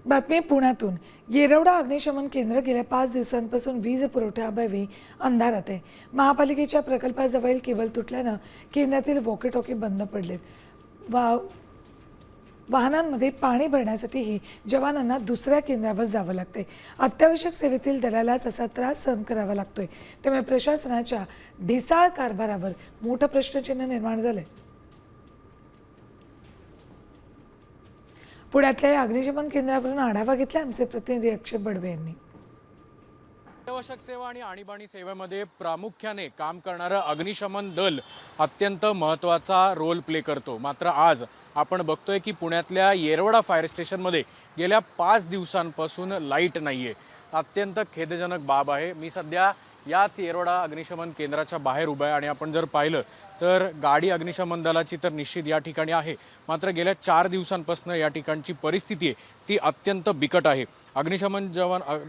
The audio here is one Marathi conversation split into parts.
बातमी पुण्यातून. येरवडा अग्निशमन केंद्र गेल्या 5 दिवसांपासून वीज पुरवठ्याअभावी अंधारात आहे. महापालिकेच्या प्रकल्पाजवळील केबल तुटल्यानं केंद्रातील वॉकी-टॉकी बंद पडलेत. वाहनांमध्ये पाणी भरण्यासाठीही जवानांना दुसऱ्या केंद्रावर जावं लागते. अत्यावश्यक सेवेतील दलालाच असा त्रास सहन करावा लागतोय. त्यामुळे प्रशासनाच्या ढिसाळ कारभारावर मोठं प्रश्नचिन्ह निर्माण झालंय. पुण्यातल्या या अग्निशमन केंद्रावरून आढावा घेतला आमचे प्रतिनिधी अक्षय बडवे यांनी. अत्यावश्यक सेवा आणि आणीबाणी सेवेमध्ये प्रामुख्याने काम करणारं अग्निशमन दल अत्यंत महत्त्वाचा रोल प्ले करतो. मात्र आज आपण बघतोय की पुण्यातल्या येरवडा फायर स्टेशनमध्ये गेल्या 5 दिवसांपासून लाईट नाहीये. अत्यंत खेदजनक बाब आहे. मी सध्या याच येरवडा अग्निशमन केंद्राच्या बाहेर उभा आहे आणि आपण जर पाहिलं तर गाडी अग्निशमन दलाची तर निश्चित या ठिकाणी आहे. मात्र गेल्या 4 दिवसांपासून या ठिकाणची परिस्थिती आहे ती अत्यंत बिकट आहे. अग्निशमन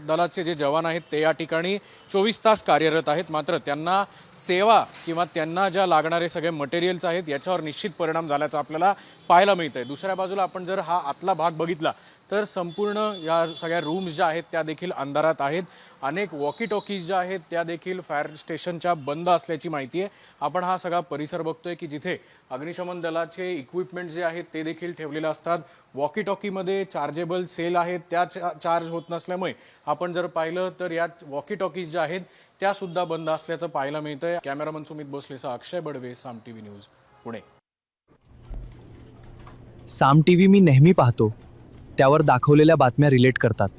दलाचे जे जवान आहेत ते या ठिकाणी 24 तास कार्यरत आहेत. मात्र त्यांना सेवा किंवा त्यांना ज्या लागणारे सगळे मटेरियल्स आहेत याच्यावर निश्चित परिणाम झाल्याचं आपल्याला पाहायला मिळतंय. दुसऱ्या बाजूला आपण जर हा आतला भाग बघितला तर संपूर्ण या सगळ्या रूम्स ज्या आहेत त्या देखील अंधारात आहेत. अनेक वॉकी टॉकीज ज्या आहेत त्या देखील फायर स्टेशनच्या बंद असल्याची माहिती आहे. आपण हा सगळा परिसर बघतोय की जिथे अग्निशमन दलाचे इक्विपमेंट जे आहेत ते देखील ठेवलेले असतात. वॉकी टॉकीमध्ये चार्जेबल सेल आहेत त्या चार्ज होत नसल्यामुळे आपण जर पाहिलं तर या वॉकी टॉकीज ज्या आहेत त्या सुद्धा बंद असल्याचं पाहायला मिळतंय. कॅमेरामन सुमित भोसलेसह अक्षय बडवे, साम टीव्ही न्यूज, पुणे. साम टीव्ही मी नेहमी पाहतो. त्यावर दाखवलेल्या बातम्या रिलेट करतात.